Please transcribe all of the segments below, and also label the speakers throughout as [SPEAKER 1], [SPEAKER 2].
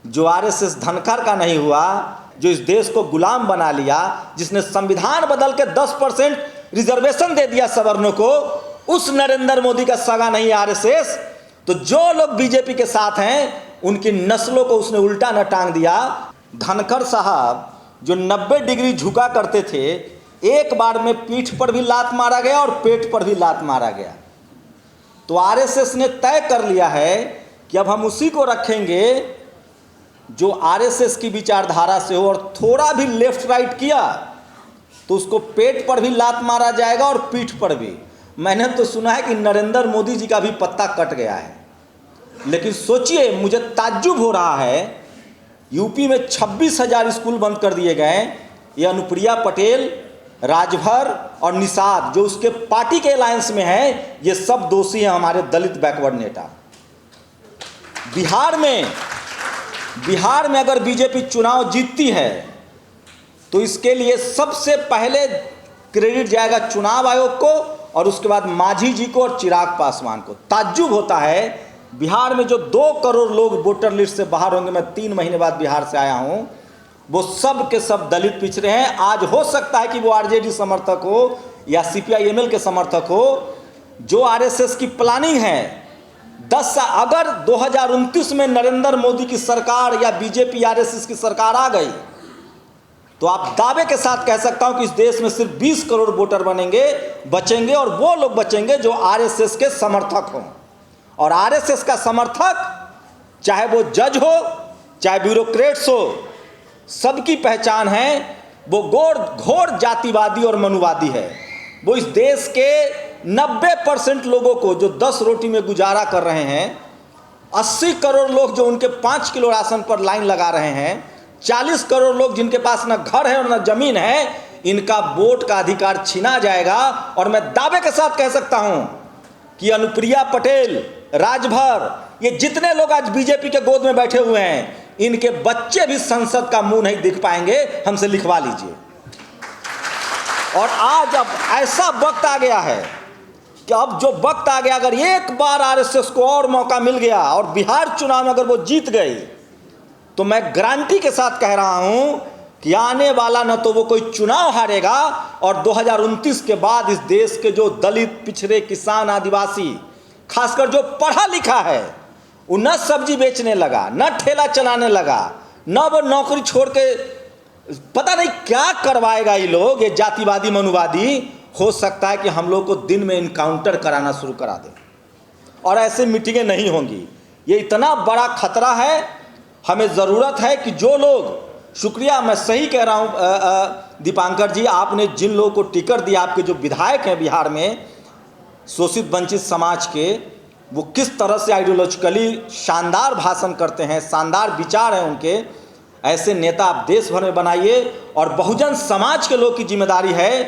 [SPEAKER 1] जो आरएसएस धनकर का नहीं हुआ, जो इस देश को गुलाम बना लिया, जिसने संविधान बदल के 10% रिजर्वेशन दे दिया सवर्णों को, उस नरेंद्र मोदी का सगा नहीं आरएसएस। तो जो लोग बीजेपी के साथ हैं उनकी नस्लों को उसने उल्टा न टांग दिया। धनखड़ साहब जो 90 डिग्री झुका करते थे, एक बार में पीठ पर भी लात मारा गया और पेट पर भी लात मारा गया। तो आरएसएस ने तय कर लिया है कि अब हम उसी को रखेंगे जो आरएसएस की विचारधारा से हो, और थोड़ा भी लेफ्ट राइट किया तो उसको पेट पर भी लात मारा जाएगा और पीठ पर भी। मैंने तो सुना है कि नरेंद्र मोदी जी का भी पत्ता कट गया है। लेकिन सोचिए, मुझे ताज्जुब हो रहा है, यूपी में 26,000 स्कूल बंद कर दिए गए। ये अनुप्रिया पटेल, राजभर और निषाद जो उसके पार्टी के अलायंस में है, ये सब दोषी हैं हमारे दलित बैकवर्ड नेता। बिहार में अगर बीजेपी चुनाव जीतती है तो इसके लिए सबसे पहले क्रेडिट जाएगा चुनाव आयोग को, और उसके बाद मांझी जी को और चिराग पासवान को। ताज्जुब होता है, बिहार में जो 2 करोड़ लोग वोटर लिस्ट से बाहर होंगे, मैं 3 महीने बाद बिहार से आया हूं, वो सब के सब दलित पिछड़े हैं। आज हो सकता है कि वो आरजेडी समर्थक हो या सीपीआई-एमएल के समर्थक हो। जो आरएसएस की प्लानिंग है, अगर 2029 में नरेंद्र मोदी की सरकार या बीजेपी आरएसएस की सरकार आ गई तो आप दावे के साथ कह सकता हूं कि इस देश में सिर्फ 20 करोड़ वोटर बचेंगे, और वो लोग बचेंगे जो आरएसएस के समर्थक हों। और आरएसएस का समर्थक, चाहे वो जज हो चाहे ब्यूरोक्रेट्स हो, सबकी पहचान है वो घोर जातिवादी और मनुवादी है। वो इस देश के 90% लोगों को जो 10 रोटी में गुजारा कर रहे हैं, 80 करोड़ लोग जो उनके 5 किलो राशन पर लाइन लगा रहे हैं, 40 करोड़ लोग जिनके पास न घर है और न जमीन है, इनका वोट का अधिकार छीना जाएगा। और मैं दावे के साथ कह सकता हूं कि अनुप्रिया पटेल, राजभर, ये जितने लोग आज बीजेपी के गोद में बैठे हुए हैं, इनके बच्चे भी संसद का मुंह नहीं दिख पाएंगे। हमसे लिखवा लीजिए। और आज अब ऐसा वक्त आ गया है कि अब जो वक्त आ गया, अगर एक बार आरएसएस को और मौका मिल गया और बिहार चुनाव में अगर वो जीत गई, तो मैं गारंटी के साथ कह रहा हूं कि आने वाला न तो वो कोई चुनाव हारेगा, और 2029 के बाद इस देश के जो दलित, पिछड़े, किसान, आदिवासी, खासकर जो पढ़ा लिखा है, वो न सब्जी बेचने लगा, न ठेला चलाने लगा, न वो नौकरी छोड़ के पता नहीं क्या करवाएगा। ये लोग, ये जातिवादी, मनुवादी, हो सकता है कि हम लोग को दिन में इनकाउंटर कराना शुरू करा दे, और ऐसे मीटिंगें नहीं होंगी। ये इतना बड़ा खतरा है। हमें ज़रूरत है कि जो लोग, शुक्रिया, मैं सही कह रहा हूँ दीपांकर जी, आपने जिन लोगों को टिकट दिया, आपके जो विधायक हैं बिहार में शोषित वंचित समाज के, वो किस तरह से आइडियोलॉजिकली शानदार भाषण करते हैं, शानदार विचार हैं उनके। ऐसे नेता आप देश भर में बनाइए। और बहुजन समाज के लोग की जिम्मेदारी है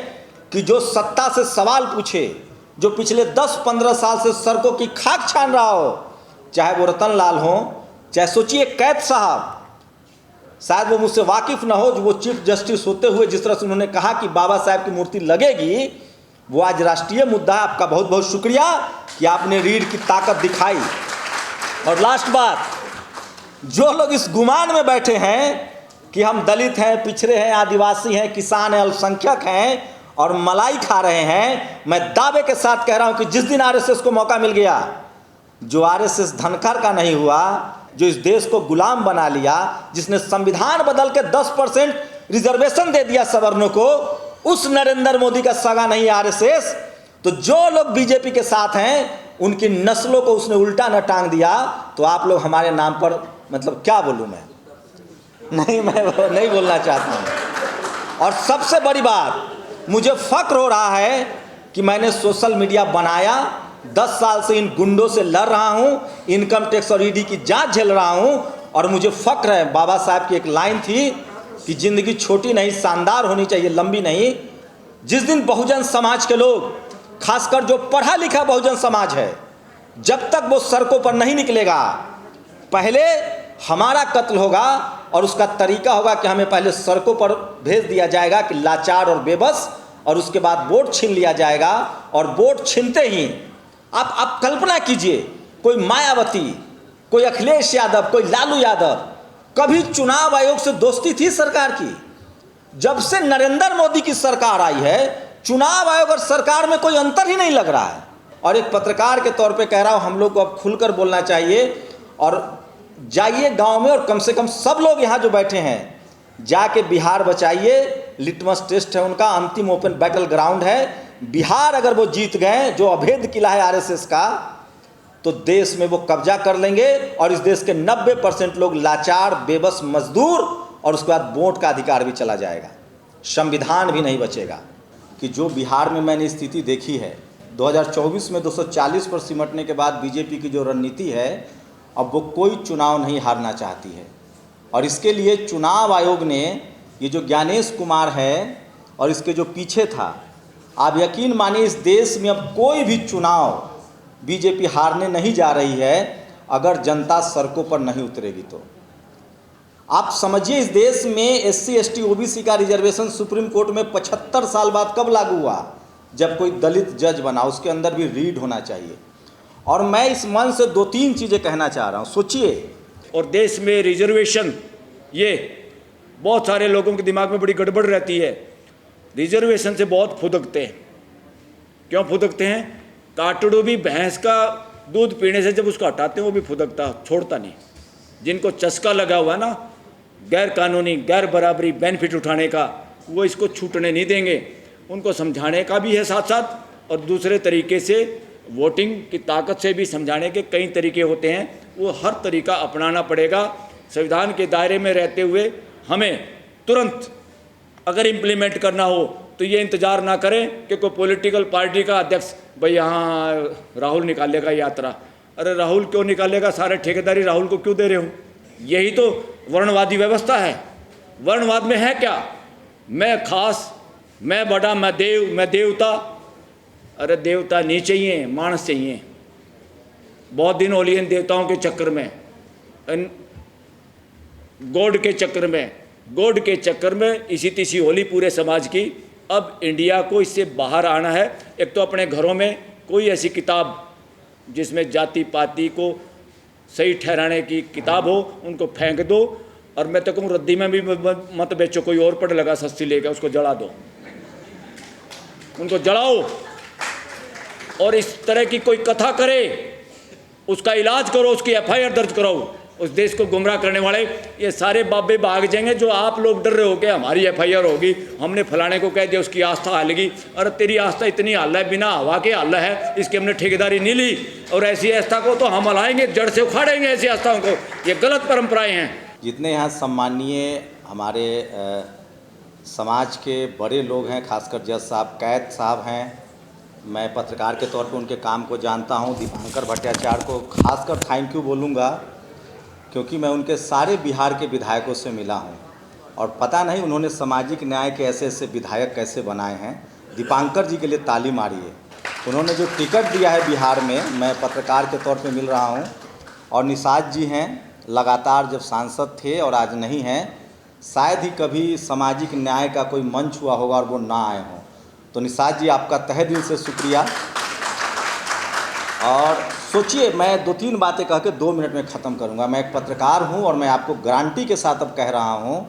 [SPEAKER 1] कि जो सत्ता से सवाल पूछे, जो पिछले 10-15 साल से सड़कों की खाक छान रहा हो, चाहे वो रतन लाल हो, चाहे सोचिए कैद साहब, शायद वो मुझसे वाकिफ ना हो, जो वो चीफ जस्टिस होते हुए जिस तरह से उन्होंने कहा कि बाबा साहब की मूर्ति लगेगी, वो आज राष्ट्रीय मुद्दा है। आपका बहुत बहुत शुक्रिया कि आपने रीढ़ की ताकत दिखाई। और लास्ट बात, जो लोग इस गुमान में बैठे हैं कि हम दलित हैं, पिछड़े हैं, आदिवासी हैं, किसान हैं, अल्पसंख्यक हैं और मलाई खा रहे हैं, मैं दावे के साथ कह रहा हूं कि जिस दिन आरएसएस को मौका मिल गया, जो आरएसएस धनकर का नहीं हुआ, जो इस देश को गुलाम बना लिया, जिसने संविधान बदल के 10% रिजर्वेशन दे दिया सवर्णों को, उस नरेंद्र मोदी का सगा नहीं आरएसएस। तो जो लोग बीजेपी के साथ हैं उनकी नस्लों को उसने उल्टा न टांग दिया। तो आप लोग हमारे नाम पर, मतलब क्या बोलूं मैं नहीं बोलना चाहता हूं। और सबसे बड़ी बात, मुझे फख्र हो रहा है कि मैंने सोशल मीडिया बनाया, 10 साल से इन गुंडों से लड़ रहा हूं, इनकम टैक्स और ईडी की जांच झेल रहा हूं, और मुझे फख्र है। बाबा साहब की एक लाइन थी कि जिंदगी छोटी नहीं, शानदार होनी चाहिए, लंबी नहीं। जिस दिन बहुजन समाज के लोग, खासकर जो पढ़ा लिखा बहुजन समाज है, जब तक वो सड़कों पर नहीं निकलेगा, पहले हमारा कत्ल होगा। और उसका तरीका होगा कि हमें पहले सड़कों पर भेज दिया जाएगा कि लाचार और बेबस, और उसके बाद वोट छीन लिया जाएगा। और वोट छीनते ही आप कल्पना कीजिए, कोई मायावती, कोई अखिलेश यादव, कोई लालू यादव, कभी चुनाव आयोग से दोस्ती थी सरकार की? जब से नरेंद्र मोदी की सरकार आई है, चुनाव आयोग और सरकार में कोई अंतर ही नहीं लग रहा है। और एक पत्रकार के तौर पे कह रहा हूं, हम लोग को अब खुलकर बोलना चाहिए और जाइए गांव में, और कम से कम सब लोग यहां जो बैठे हैं जाके बिहार बचाइए। लिटमस टेस्ट है उनका, अंतिम ओपन बैटल ग्राउंड है। बिहार अगर वो जीत गए, जो अभेद किला है आरएसएस का, तो देश में वो कब्जा कर लेंगे और इस देश के 90% लोग लाचार, बेबस मजदूर, और उसके बाद वोट का अधिकार भी चला जाएगा, संविधान भी नहीं बचेगा। कि जो बिहार में मैंने स्थिति देखी है 2024 में 240 पर सिमटने के बाद बीजेपी की जो रणनीति है, अब वो कोई चुनाव नहीं हारना चाहती है। और इसके लिए चुनाव आयोग ने, ये जो ज्ञानेश कुमार है और इसके जो पीछे था, आप यकीन मानिए इस देश में अब कोई भी चुनाव बीजेपी हारने नहीं जा रही है अगर जनता सड़कों पर नहीं उतरेगी। तो आप समझिए, इस देश में SC ST OBC का रिजर्वेशन सुप्रीम कोर्ट में 75 साल बाद कब लागू हुआ? जब कोई दलित जज बना, उसके अंदर भी रीड होना चाहिए। और मैं इस मन से 2-3 चीज़ें कहना चाह रहा हूँ, सोचिए।
[SPEAKER 2] और देश में रिजर्वेशन, ये बहुत सारे लोगों के दिमाग में बड़ी गड़बड़ रहती है। रिजर्वेशन से बहुत फुदकते हैं। क्यों फुदकते हैं? काटड़ू भी भैंस का दूध पीने से जब उसको हटाते हैं वो भी फुदकता, छोड़ता नहीं। जिनको चस्का लगा हुआ ना गैर कानूनी, गैर बराबरी बेनिफिट उठाने का, वो इसको छूटने नहीं देंगे। उनको समझाने का भी है साथ साथ, और दूसरे तरीके से वोटिंग की ताकत से भी समझाने के कई तरीके होते हैं, वो हर तरीका अपनाना पड़ेगा। संविधान के दायरे में रहते हुए हमें तुरंत अगर इम्प्लीमेंट करना हो तो ये इंतज़ार ना करें कि कोई पॉलिटिकल पार्टी का अध्यक्ष भाई यहाँ राहुल निकालेगा यात्रा। अरे राहुल क्यों निकालेगा? सारे ठेकेदारी राहुल को क्यों दे रहे हो? यही तो वर्णवादी व्यवस्था है। वर्णवाद में है क्या? मैं खास, मैं बड़ा, मैं देव, मैं देवता। अरे देवता नहीं चाहिए, मानस चाहिए। बहुत दिन हो लिए इन देवताओं के चक्कर में, इन गॉड के चक्कर में, गॉड के चक्कर में इसी तीसी होली पूरे समाज की। अब इंडिया को इससे बाहर आना है। एक तो अपने घरों में कोई ऐसी किताब जिसमें जाति पाति को सही ठहराने की किताब हो, उनको फेंक दो। और मैं तो कहूँ रद्दी में भी मत बेचो, कोई और पढ़ लगा सस्ती लेकर, उसको जला दो, उनको जलाओ। और इस तरह की कोई कथा करे उसका इलाज करो, उसकी FIR दर्ज कराओ। उस देश को गुमराह करने वाले ये सारे बाबे भाग जाएंगे। जो आप लोग डर रहे हो कि हमारी FIR होगी, हमने फलाने को कह दिया उसकी आस्था हालेगी। अरे तेरी आस्था इतनी हल्ला है, बिना हवा के हल्ला है, इसकी हमने ठेकेदारी नहीं ली। और ऐसी आस्था को तो हम हलाएंगे, जड़ से उखाड़ेंगे ऐसी आस्थाओं को। ये गलत परंपराएं हैं।
[SPEAKER 1] जितने यहाँ सम्मानीय हमारे समाज के बड़े लोग हैं, खासकर जज साहब, कैद साहब हैं, मैं पत्रकार के तौर पे उनके काम को जानता हूं। दीपांकर भट्टाचार्य को खासकर थैंक यू बोलूँगा, क्योंकि मैं उनके सारे बिहार के विधायकों से मिला हूं और पता नहीं उन्होंने सामाजिक न्याय के ऐसे ऐसे विधायक कैसे बनाए हैं। दीपांकर जी के लिए ताली मारिए। उन्होंने जो टिकट दिया है बिहार में, मैं पत्रकार के तौर पे मिल रहा हूं। और निषाद जी हैं, लगातार जब सांसद थे और आज नहीं हैं, शायद ही कभी सामाजिक न्याय का कोई मंच हुआ होगा और वो ना आए हों। तो निषाद जी, आपका तहे दिल से शुक्रिया। और सोचिए, मैं 2-3 बातें कह के 2 मिनट में ख़त्म करूंगा। मैं एक पत्रकार हूं और मैं आपको गारंटी के साथ अब कह रहा हूं